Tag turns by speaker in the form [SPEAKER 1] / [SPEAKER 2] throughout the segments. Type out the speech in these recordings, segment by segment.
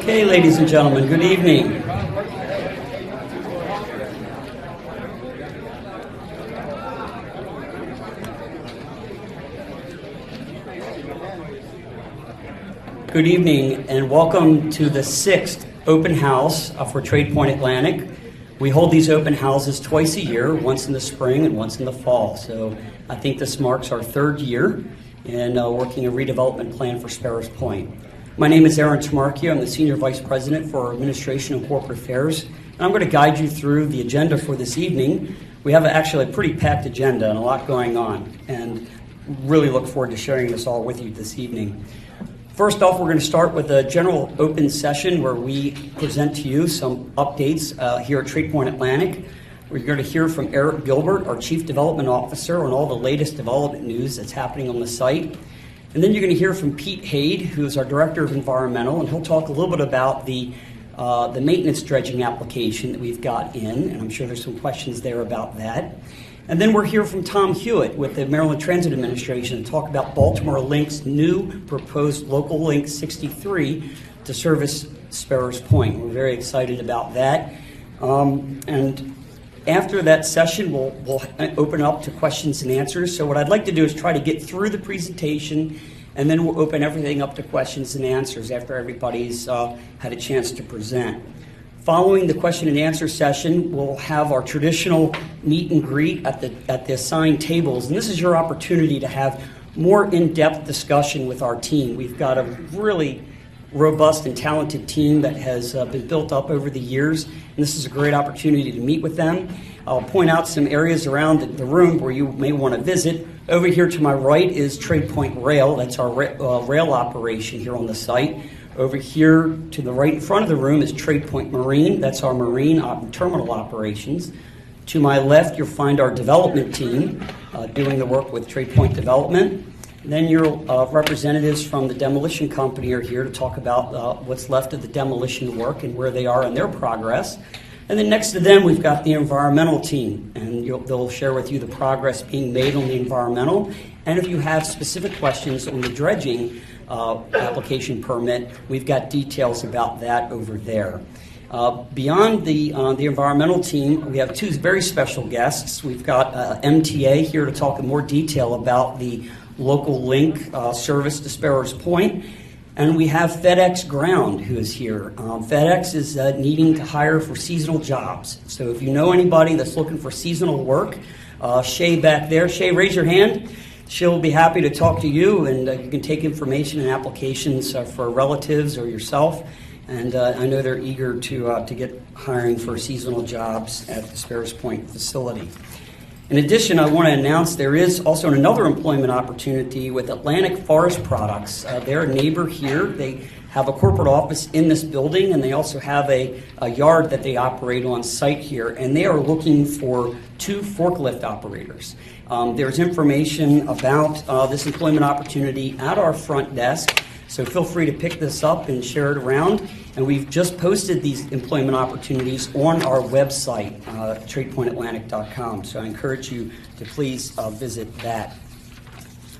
[SPEAKER 1] Okay, ladies and gentlemen, good evening. Good evening and welcome to the 6th open house for Tradepoint Atlantic. We hold these open houses twice a year, once in the spring and once in the fall. So I think this marks our 3rd year in working a redevelopment plan for Sparrows Point. My name is Aaron Tamarchio. I'm the Senior Vice President for Administration and Corporate Affairs. And I'm going to guide you through the agenda for this evening. We have actually a pretty packed agenda and a lot going on. And really look forward to sharing this all with you this evening. First off, we're going to start with a general open session where we present to you some updates here at Tradepoint Atlantic. We're going to hear from Eric Gilbert, our Chief Development Officer, on all the latest development news that's happening on the site. And then you're going to hear from Pete Hade, who is our Director of Environmental, and he'll talk a little bit about the maintenance dredging application that we've got in, and I'm sure there's some questions there about that. And then we'll hear from Tom Hewitt with the Maryland Transit Administration and talk about Baltimore Link's new proposed Local Link 63 to service Sparrows Point. We're very excited about that. And after that session, we'll open up to questions and answers. So what I'd like to do is try to get through the presentation, and then we'll open everything up to questions and answers after everybody's had a chance to present. Following the question and answer session, we'll have our traditional meet and greet at the assigned tables. And this is your opportunity to have more in-depth discussion with our team. We've got a really robust and talented team that has been built up over the years. And this is a great opportunity to meet with them. I'll point out some areas around the room where you may want to visit. Over here to my right is Tradepoint Rail. That's our rail operation here on the site. Over here to the right in front of the room is Tradepoint Marine. That's our marine terminal operations. To my left, you'll find our development team doing the work with Tradepoint Development. And then your representatives from the demolition company are here to talk about what's left of the demolition work and where they are in their progress. And then next to them, we've got the environmental team, and they'll share with you the progress being made on the environmental. And if you have specific questions on the dredging application permit, we've got details about that over there. Beyond the environmental team, we have 2 very special guests. We've got MTA here to talk in more detail about the Local Link service to Sparrows Point. And we have FedEx Ground, who is here. FedEx is needing to hire for seasonal jobs. So if you know anybody that's looking for seasonal work, Shay back there. Shay, raise your hand. She'll be happy to talk to you, and you can take information and applications for relatives or yourself. And I know they're eager to get hiring for seasonal jobs at the Sparrows Point facility. In addition, I want to announce there is also another employment opportunity with Atlantic Forest Products. They're a neighbor here. They have a corporate office in this building, and they also have a yard that they operate on site here, and they are looking for 2 forklift operators. There's information about this employment opportunity at our front desk, so feel free to pick this up and share it around. And we've just posted these employment opportunities on our website, tradepointatlantic.com, so I encourage you to please visit that.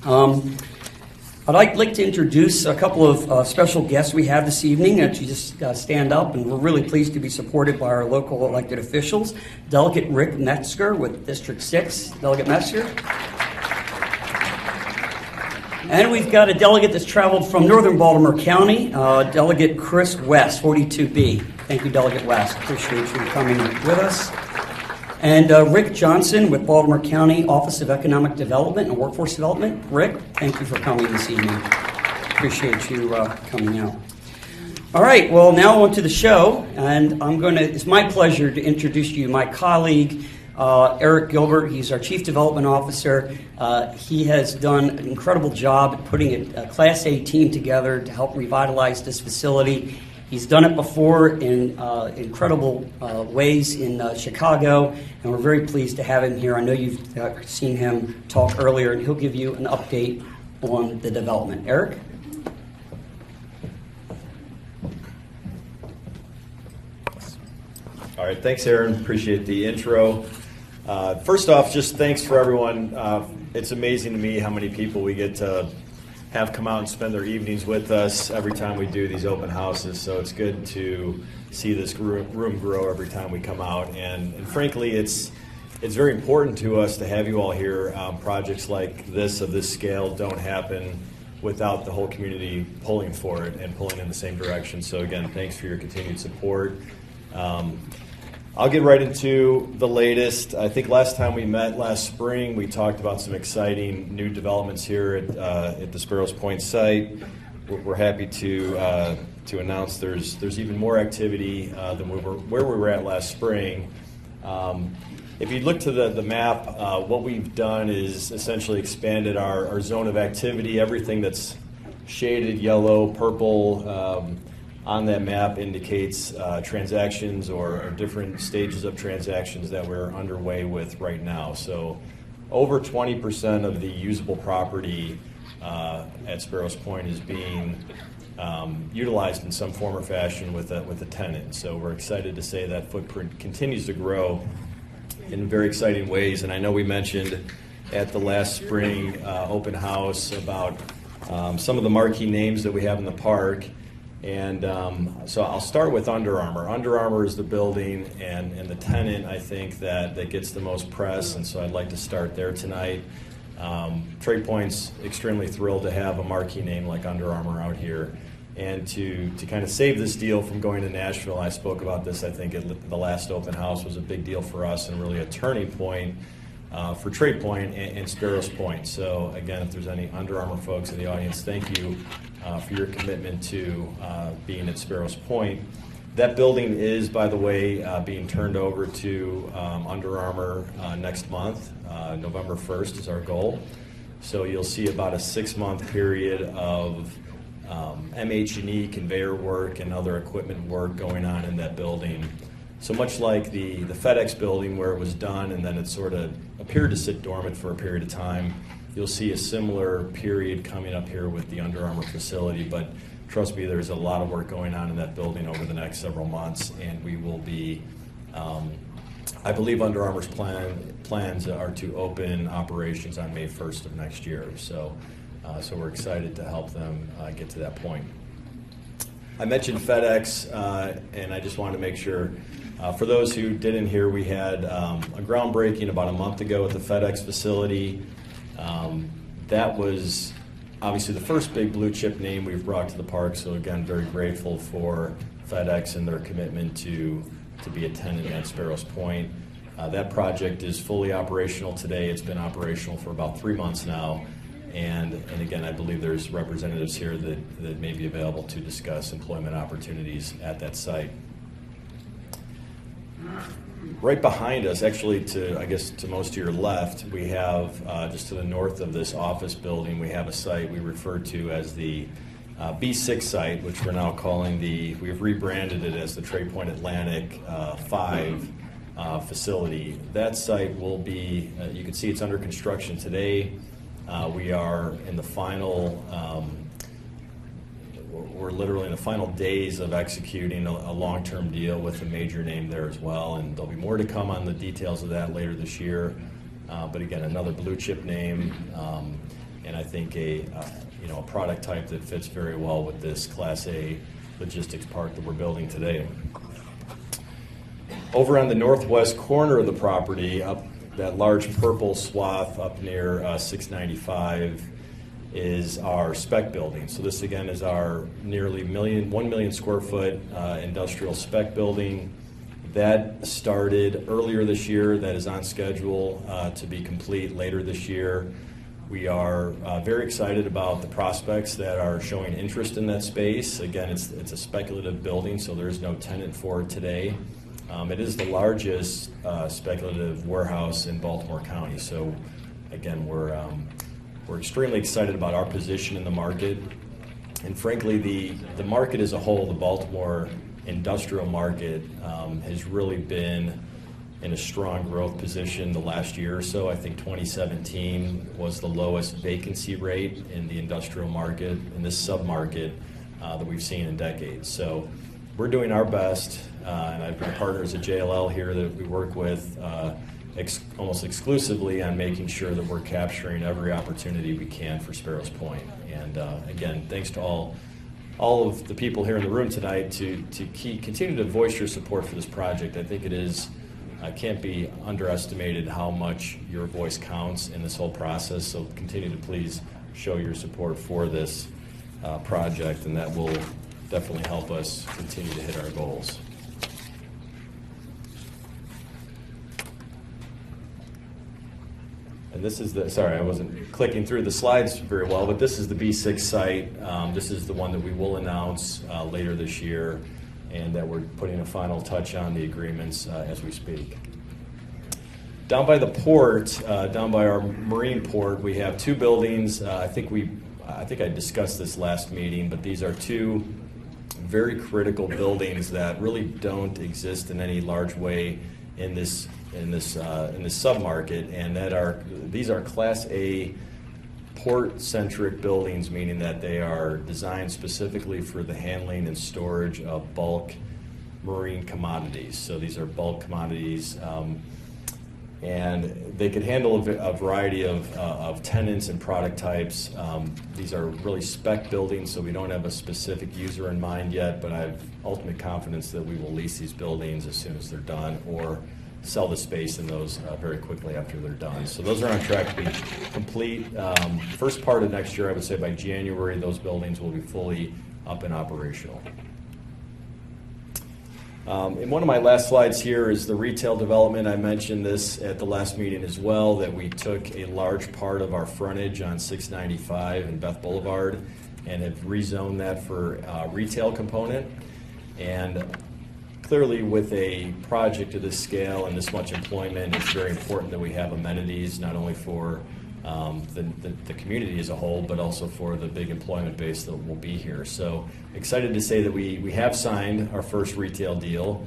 [SPEAKER 1] I'd like to introduce a couple of special guests we have this evening. You just stand up, and we're really pleased to be supported by our local elected officials. Delegate Rick Metzger with District 6. Delegate Metzger. And we've got a delegate that's traveled from northern Baltimore County, Delegate Chris West, 42B. Thank you, Delegate West. Appreciate you coming with us. And Rick Johnson with Baltimore County Office of Economic Development and Workforce Development. Rick, thank you for coming this evening. Appreciate you coming out. All right, well, now on to the show, and it's my pleasure to introduce you my colleague, Eric Gilbert. He's our Chief Development Officer. He has done an incredible job at putting a Class A team together to help revitalize this facility. He's done it before in incredible ways in Chicago, and we're very pleased to have him here. I know you've seen him talk earlier, and he'll give you an update on the development. Eric?
[SPEAKER 2] All right, thanks, Aaron. Appreciate the intro. First off, just thanks for everyone. It's amazing to me how many people we get to have come out and spend their evenings with us every time we do these open houses. So it's good to see this room grow every time we come out. And frankly, it's very important to us to have you all here. Projects like this of this scale don't happen without the whole community pulling for it and pulling in the same direction. So again, thanks for your continued support. I'll get right into the latest. I think last time we met last spring, we talked about some exciting new developments here at the Sparrows Point site. We're happy to announce there's even more activity than where we were at last spring. If you look to the map, what we've done is essentially expanded our zone of activity. Everything that's shaded yellow, purple, on that map indicates transactions or different stages of transactions that we're underway with right now. So over 20% of the usable property at Sparrows Point is being utilized in some form or fashion with a tenant. So we're excited to say that footprint continues to grow in very exciting ways. And I know we mentioned at the last spring open house about some of the marquee names that we have in the park. And so I'll start with Under Armour. Under Armour is the building and the tenant, I think, that gets the most press, and so I'd like to start there tonight. Tradepoint's extremely thrilled to have a marquee name like Under Armour out here. And to kind of save this deal from going to Nashville, I spoke about this, I think, at the last open house was a big deal for us and really a turning point for Tradepoint and Sparrows Point. So again, if there's any Under Armour folks in the audience, thank you for your commitment to being at Sparrows Point. That building is, by the way, being turned over to Under Armour next month. November 1st is our goal. So you'll see about a 6-month period of MH&E conveyor work and other equipment work going on in that building. So much like the FedEx building where it was done and then it sort of appeared to sit dormant for a period of time, you'll see a similar period coming up here with the Under Armour facility. But trust me, there's a lot of work going on in that building over the next several months, and we will be, I believe Under Armour's plans are to open operations on May 1st of next year. So we're excited to help them get to that point. I mentioned FedEx, and I just wanted to make sure, for those who didn't hear, we had a groundbreaking about a month ago at the FedEx facility. That was obviously the first big blue chip name we've brought to the park, so again, very grateful for FedEx and their commitment to be a tenant at Sparrows Point. That project is fully operational today. It's been operational for about 3 months now. And again, I believe there's representatives here that may be available to discuss employment opportunities at that site. Right behind us, actually to most of your left, we have just to the north of this office building, we have a site we refer to as the B6 site, which we're now calling we've rebranded it as the Tradepoint Atlantic 5 facility. That site will be, you can see it's under construction today. We are in the final, we're literally in the final days of executing a long-term deal with a major name there as well, and there'll be more to come on the details of that later this year. But again, another blue chip name, and I think a product type that fits very well with this Class A logistics park that we're building today. Over on the northwest corner of the property, up that large purple swath up near 695 is our spec building. So this again is our nearly 1 million square foot industrial spec building. That started earlier this year. That is on schedule to be complete later this year. We are very excited about the prospects that are showing interest in that space. Again, it's a speculative building, so there is no tenant for it today. It is the largest speculative warehouse in Baltimore County. So again, we're extremely excited about our position in the market. And frankly, the market as a whole, the Baltimore industrial market, has really been in a strong growth position the last year or so. I think 2017 was the lowest vacancy rate in the industrial market, in this sub-market, that we've seen in decades. So we're doing our best, and I've got partners at JLL here that we work with almost exclusively on making sure that we're capturing every opportunity we can for Sparrows Point. And again, thanks to all of the people here in the room tonight to continue to voice your support for this project. I think it is can't be underestimated how much your voice counts in this whole process. So continue to please show your support for this project, and that will definitely help us continue to hit our goals. And this is sorry, I wasn't clicking through the slides very well, but this is the B6 site. This is the one that we will announce later this year, and that we're putting a final touch on the agreements as we speak. Down by the port, down by our marine port, we have two buildings. I think I discussed this last meeting, but these are two very critical buildings that really don't exist in any large way in this submarket, and these are Class A port-centric buildings, meaning that they are designed specifically for the handling and storage of bulk marine commodities. So these are bulk commodities, and they could handle a variety of tenants and product types. These are really spec buildings, so we don't have a specific user in mind yet, but I have ultimate confidence that we will lease these buildings as soon as they're done, or sell the space in those very quickly after they're done. So those are on track to be complete. First part of next year, I would say by January, those buildings will be fully up and operational. In one of my last slides here is the retail development. I mentioned this at the last meeting as well, that we took a large part of our frontage on 695 and Beth Boulevard and have rezoned that for a retail component. And clearly, with a project of this scale and this much employment, it's very important that we have amenities, not only for the community as a whole, but also for the big employment base that will be here. So excited to say that we have signed our first retail deal.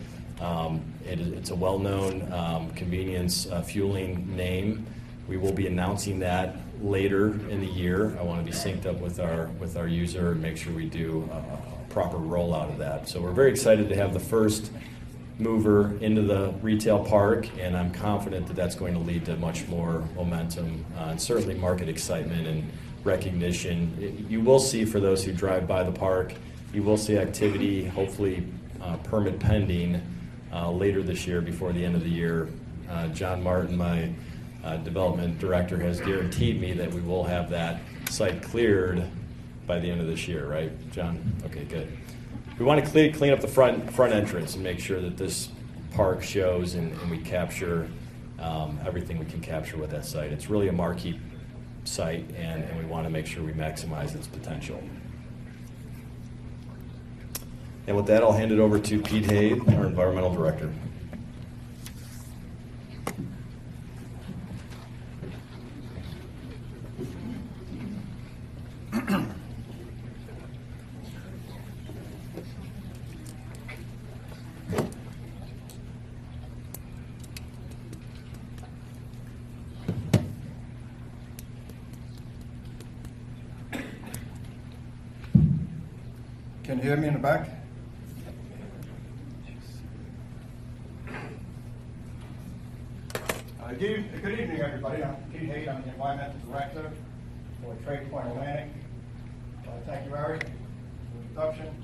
[SPEAKER 2] It's a well-known convenience fueling name. We will be announcing that later in the year. I want to be synced up with our user and make sure we do a proper rollout of that. So we're very excited to have the first mover into the retail park, and I'm confident that that's going to lead to much more momentum and certainly market excitement and recognition. You will see, for those who drive by the park, you will see activity, hopefully permit pending, later this year before the end of the year. John Martin, my development director, has guaranteed me that we will have that site cleared by the end of this year, right, John? Okay, good. We want to clean up the front entrance and make sure that this park shows and we capture everything we can capture with that site. It's really a marquee site, and we want to make sure we maximize its potential. And with that, I'll hand it over to Pete Hay, our environmental director.
[SPEAKER 3] Can you hear me in the back? Good evening, everybody. I'm Pete Hay. I'm the environmental director for Tradepoint Atlantic. Thank you, Eric, for the introduction.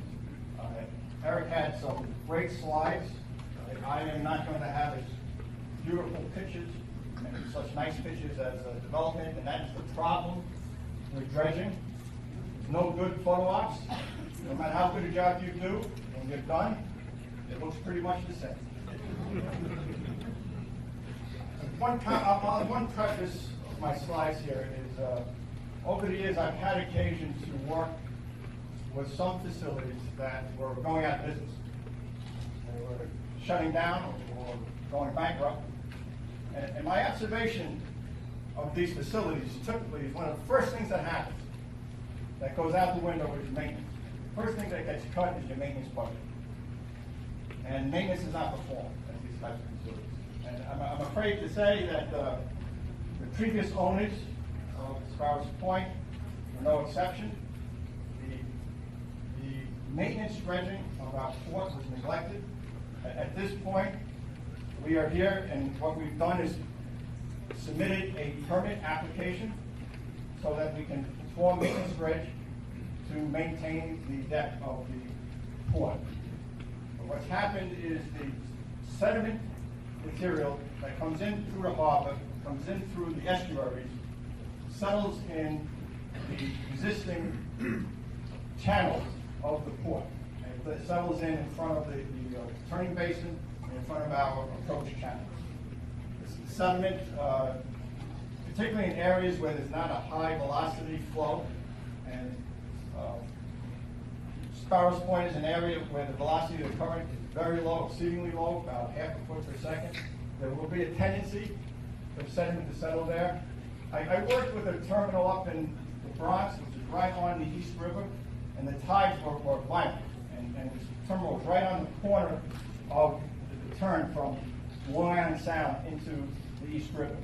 [SPEAKER 3] Eric had some great slides. I am not going to have as beautiful pictures and such nice pictures as development, and that's the problem with dredging. There's no good photo ops. No matter how good a job you do, when you're done, it looks pretty much the same. One preface of my slides here is, over the years I've had occasion to work with some facilities that were going out of business. They were shutting down or going bankrupt. And my observation of these facilities typically is one of the first things that happens that goes out the window is maintenance. The first thing that gets cut is your maintenance budget. And maintenance is not performed at these types of facilities. And I'm afraid to say that the previous owners of Sparrows Point were no exception. The maintenance dredging of our port was neglected. At this point, we are here, and what we've done is submitted a permit application so that we can perform maintenance dredge to maintain the depth of the port. What's happened is the sediment material that comes in through the harbor, comes in through the estuaries, settles in the existing channels of the port. And it settles in front of the turning basin and in front of our approach channel. This sediment, particularly in areas where there's not a high velocity flow, and Sparrows Point is an area where the velocity of the current is very low, exceedingly low, about half a foot per second. There will be a tendency for sediment to settle there. I worked with a terminal up in the Bronx, which is right on the East River, and the tides were violent. And this terminal was right on the corner of the turn from Long Island Sound into the East River.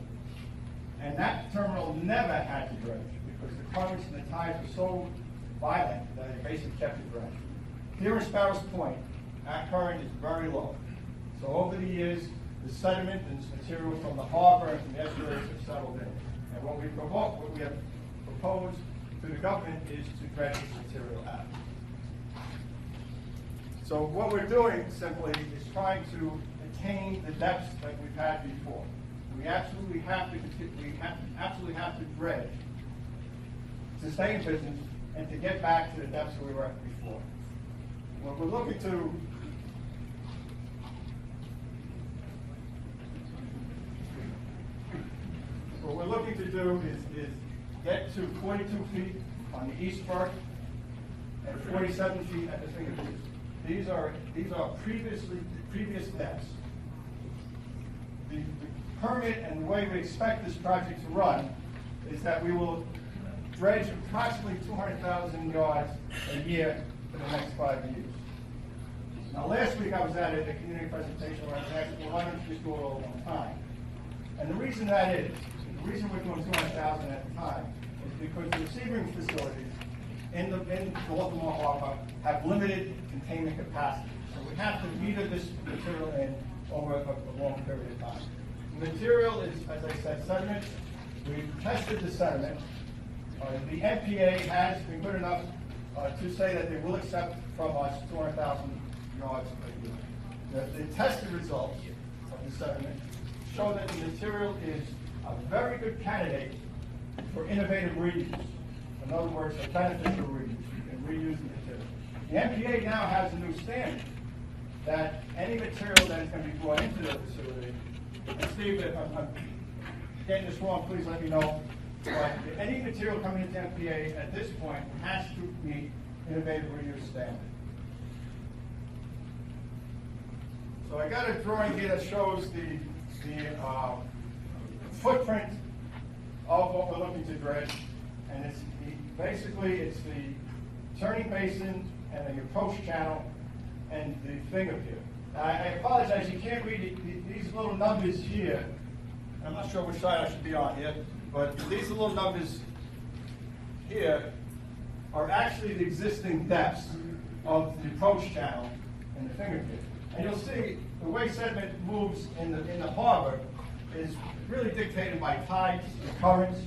[SPEAKER 3] And that terminal never had to dredge because the currents and the tides were so violent that it basically kept it dredged. Here in Sparrows Point, our current is very low. So over the years, the sediment and this material from the harbor and from the estuaries have settled in. And what we have proposed to the government is to dredge this material out. So what we're doing simply is trying to attain the depths that we've had before. We absolutely have to dredge to stay in business and to get back to the depths we were at before. What we're looking to do is get to 42 feet on the east berth and 47 feet at the fingertips. These are previous depths. The permit and the way we expect this project to run is that we will dredge approximately 200,000 yards a year for the next 5 years. Now, last week I was at a community presentation where I was asked, well, why don't you just do it all at one time? And the reason the reason we're doing 200,000 at a time is because the receiving facilities in Baltimore Harbor have limited containment capacity. So we have to meter this material in over a long period of time. The material is, as I said, sediment. We've tested the sediment. The NPA has been good enough to say that they will accept from us 200,000 yards a year. The tested results of the sediment show that the material is a very good candidate for innovative reuse. In other words, a beneficial reuse. You can reuse the material. The NPA now has a new standard that any material that is going to be brought into the facility, and Steve, if I'm getting this wrong, please let me know. But any material coming into NPA at this point has to meet innovative reuse standard. So I got a drawing here that shows the footprint of what we're looking to dredge, and it's basically the turning basin and the approach channel and the finger pier. I apologize, you can't read these little numbers here. I'm not sure which side I should be on here, but these little numbers here are actually the existing depths of the approach channel and the finger pier. And you'll see the way sediment moves in the harbor is really dictated by tides and currents.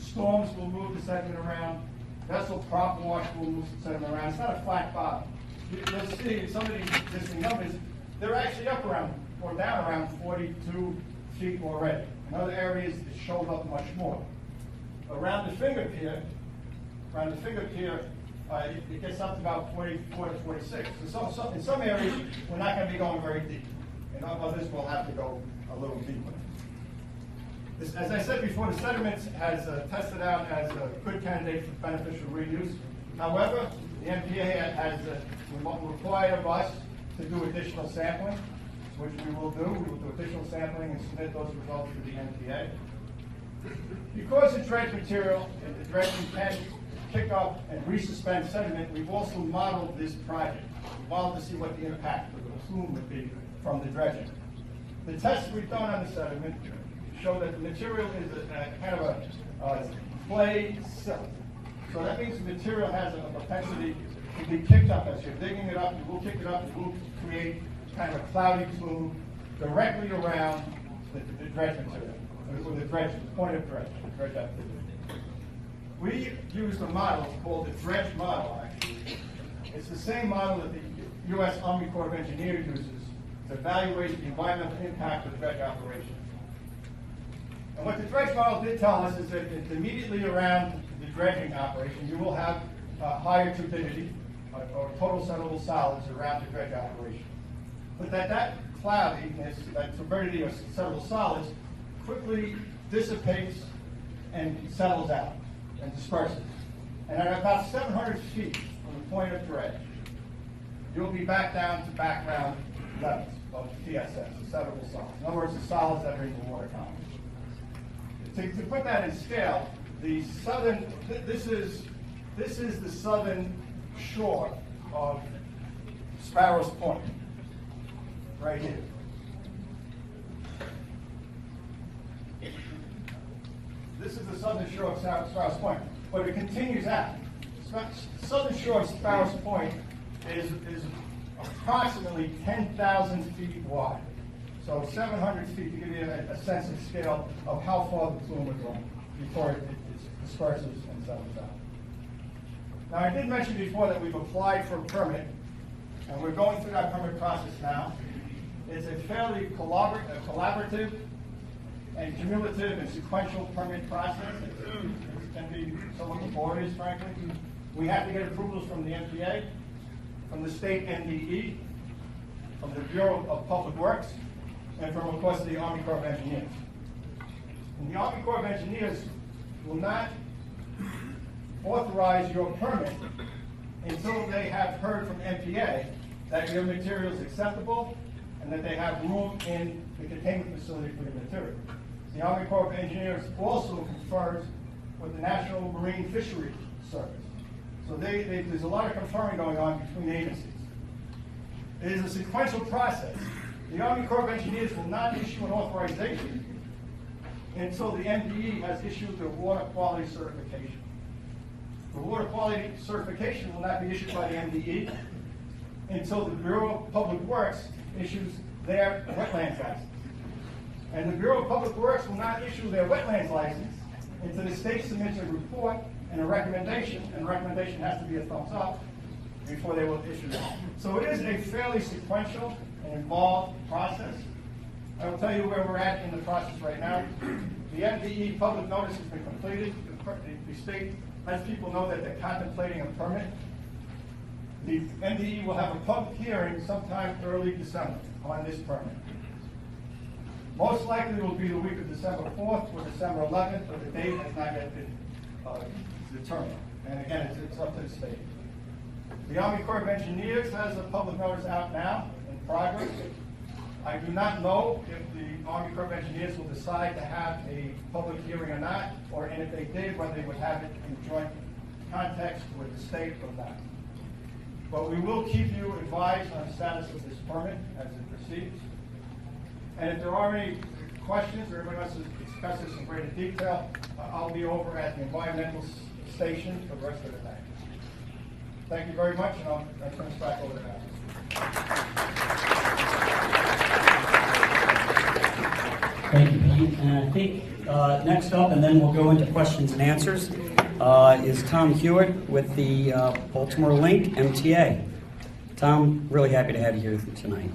[SPEAKER 3] Storms will move the sediment around. Vessel prop wash will move the sediment around. It's not a flat bottom. You'll see in some of these existing numbers, they're actually up around or down around 42 feet already. In other areas, it shows up much more. Around the finger pier, it gets up to about 44 to 46. So in some areas, we're not going to be going very deep. In others, we'll have to go a little deeper. As I said before, the sediment has tested out as a good candidate for beneficial reuse. However, the NPA has required of us to do additional sampling, which we will do. We will do additional sampling and submit those results to the NPA. Because it's dredge material, and the dredging can pick up and resuspend sediment, we've also modeled this project. We modeled to see what the impact of the plume would be from the dredging. The tests we've done on the sediment show that the material is a kind of a clay silt. So that means the material has a propensity to be kicked up. As you're digging it up, you will kick it up, you will create kind of a cloudy plume directly around the dredge material, or the dredge, point of dredge activity. We used a model called the dredge model, actually. It's the same model that the U.S. Army Corps of Engineers uses to evaluate the environmental impact of the dredge operation. And what the dredge model did tell us is that it's immediately around the dredging operation, you will have higher turbidity, or total settleable solids around the dredge operation. But that cloudiness, that turbidity of settleable solids, quickly dissipates and settles out and disperses. And at about 700 feet from the point of dredge, you'll be back down to background levels of TSS, the settleable solids. In other words, the solids that are in the water column. To put that in scale, the southern, this is the southern shore of Sparrows Point, right here. This is the southern shore of Sparrows Point, but it continues out. Southern shore of Sparrows Point is approximately 10,000 feet wide. So 700 feet to give you a sense of scale of how far the plume would go before it disperses and settles out. Now, I did mention before that we've applied for a permit, and we're going through that permit process now. It's a fairly collaborative and cumulative and sequential permit process. It can be somewhat laborious, frankly. We have to get approvals from the MPA, from the state NDE, from the Bureau of Public Works, and from, of course, the Army Corps of Engineers. And the Army Corps of Engineers will not authorize your permit until they have heard from MPA that your material is acceptable and that they have room in the containment facility for your material. The Army Corps of Engineers also confers with the National Marine Fisheries Service. So there's a lot of conferring going on between agencies. It is a sequential process. The Army Corps of Engineers will not issue an authorization until the MDE has issued their water quality certification. The water quality certification will not be issued by the MDE until the Bureau of Public Works issues their wetlands license. And the Bureau of Public Works will not issue their wetlands license until the state submits a report and a recommendation, and the recommendation has to be a thumbs up before they will issue it. So it is a fairly sequential and involved process. I will tell you where we're at in the process right now. The MDE public notice has been completed. The state lets people know that they're contemplating a permit. The MDE will have a public hearing sometime early December on this permit. Most likely it will be the week of December 4th or December 11th, but the date has not yet been determined. And again, it's up to the state. The Army Corps of Engineers has a public notice out now in progress. I do not know if the Army Corps of Engineers will decide to have a public hearing or not, and if they did, whether they would have it in joint context with the state or not. But we will keep you advised on the status of this permit as it proceeds. And if there are any questions or anybody wants to discuss this in greater detail, I'll be over at the environmental station for the rest of the day. Thank you very much, and I'll turn this back over to Al.
[SPEAKER 1] Thank you, Pete. And I think next up, and then we'll go into questions and answers, is Tom Hewitt with the Baltimore Link MTA. Tom, really happy to have you here tonight.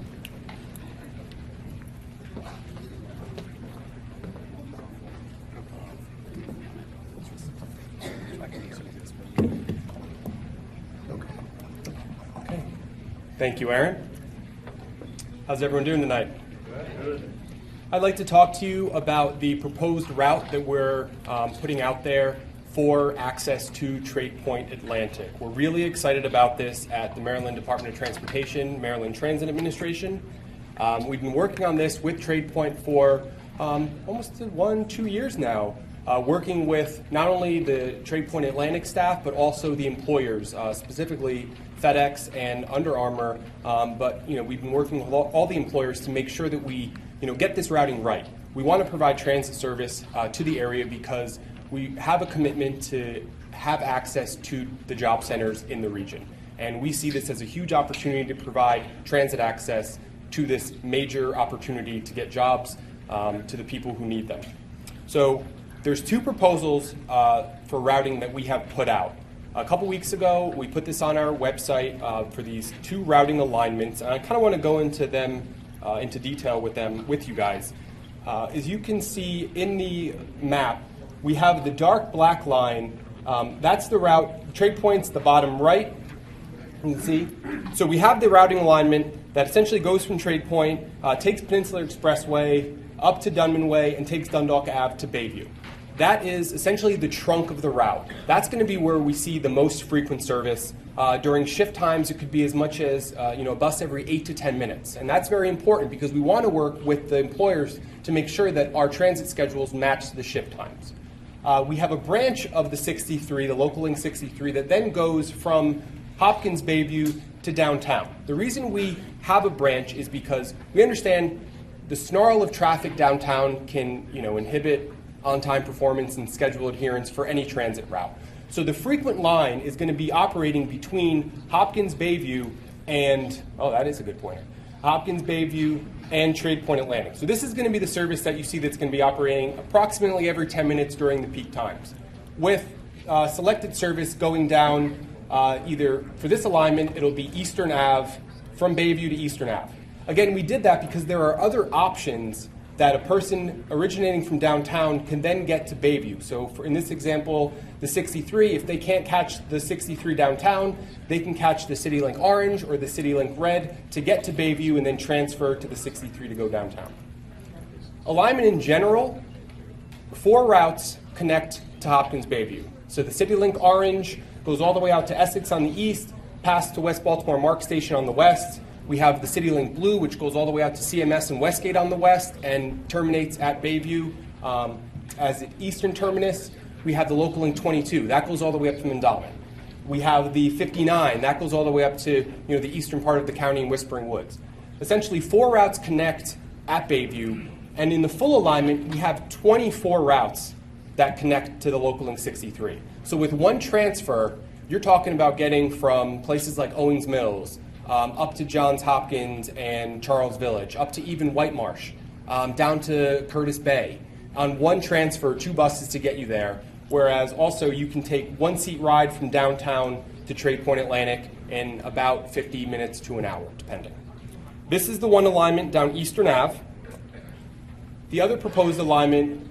[SPEAKER 4] Thank you, Aaron. How's everyone doing tonight? Good. I'd like to talk to you about the proposed route that we're putting out there for access to Tradepoint Atlantic. We're really excited about this at the Maryland Department of Transportation, Maryland Transit Administration. We've been working on this with Tradepoint for almost 1-2 years now, working with not only the Tradepoint Atlantic staff, but also the employers, specifically FedEx and Under Armour, but we've been working with all the employers to make sure that we get this routing right. We want to provide transit service to the area because we have a commitment to have access to the job centers in the region. And we see this as a huge opportunity to provide transit access to this major opportunity to get jobs to the people who need them. So there's two proposals for routing that we have put out. A couple weeks ago, we put this on our website for these two routing alignments, and I kind of want to go into them into detail with you guys. As you can see in the map, we have the dark black line. That's the route. Tradepoint's the bottom right. You can see. So we have the routing alignment that essentially goes from Tradepoint, takes Peninsula Expressway up to Dunman Way, and takes Dundalk Ave to Bayview. That is essentially the trunk of the route. That's going to be where we see the most frequent service. During shift times, it could be as much as a bus every 8 to 10 minutes. And that's very important because we want to work with the employers to make sure that our transit schedules match the shift times. We have a branch of the 63, the Local Link 63, that then goes from Hopkins Bayview to downtown. The reason we have a branch is because we understand the snarl of traffic downtown can inhibit on-time performance and schedule adherence for any transit route. So the frequent line is going to be operating between Hopkins Bayview and, that is a good pointer, Hopkins Bayview and Tradepoint Atlantic. So this is going to be the service that you see that's going to be operating approximately every 10 minutes during the peak times, with selected service going down either, for this alignment, it'll be Eastern Ave, from Bayview to Eastern Ave. Again, we did that because there are other options that a person originating from downtown can then get to Bayview. So in this example, the 63, if they can't catch the 63 downtown, they can catch the CityLink Orange or the CityLink Red to get to Bayview and then transfer to the 63 to go downtown. Alignment in general, 4 routes connect to Hopkins Bayview. So the CityLink Orange goes all the way out to Essex on the east, past to West Baltimore Mark Station on the west. We have the CityLink Blue, which goes all the way out to CMS and Westgate on the west and terminates at Bayview as the eastern terminus. We have the Local Link 22. That goes all the way up from Endowment. We have the 59. That goes all the way up to the eastern part of the county in Whispering Woods. Essentially, 4 routes connect at Bayview, and in the full alignment, we have 24 routes that connect to the Local Link 63. So with one transfer, you're talking about getting from places like Owings Mills, up to Johns Hopkins and Charles Village, up to even White Marsh, down to Curtis Bay. On one transfer, 2 buses to get you there, whereas also you can take 1-seat ride from downtown to Tradepoint Atlantic in about 50 minutes to an hour, depending. This is the one alignment down Eastern Ave. The other proposed alignment,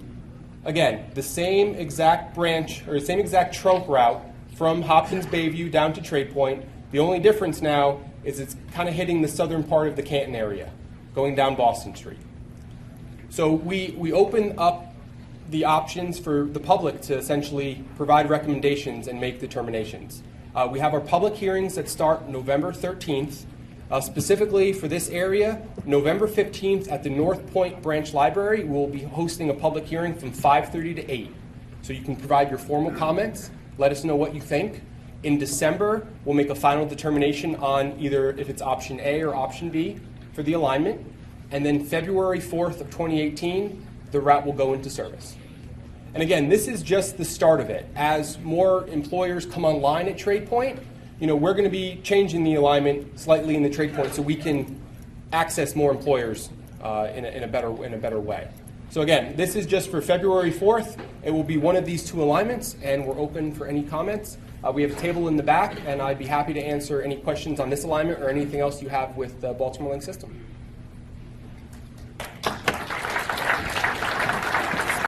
[SPEAKER 4] again, the same exact branch, or the same exact trunk route from Hopkins Bayview down to Tradepoint. The only difference now is it's kind of hitting the southern part of the Canton area, going down Boston Street. So we open up the options for the public to essentially provide recommendations and make determinations. We have our public hearings that start November 13th. Specifically for this area, November 15th at the North Point Branch Library, we'll be hosting a public hearing from 5:30 to 8. So you can provide your formal comments, let us know what you think. In December, we'll make a final determination on either if it's option A or option B for the alignment. And then February 4th of 2018, the route will go into service. And again, this is just the start of it. As more employers come online at Tradepoint, we're going to be changing the alignment slightly in the Tradepoint so we can access more employers in a better way. So again, this is just for February 4th. It will be one of these 2 alignments, and we're open for any comments. We have a table in the back, and I'd be happy to answer any questions on this alignment or anything else you have with the Baltimore Link system.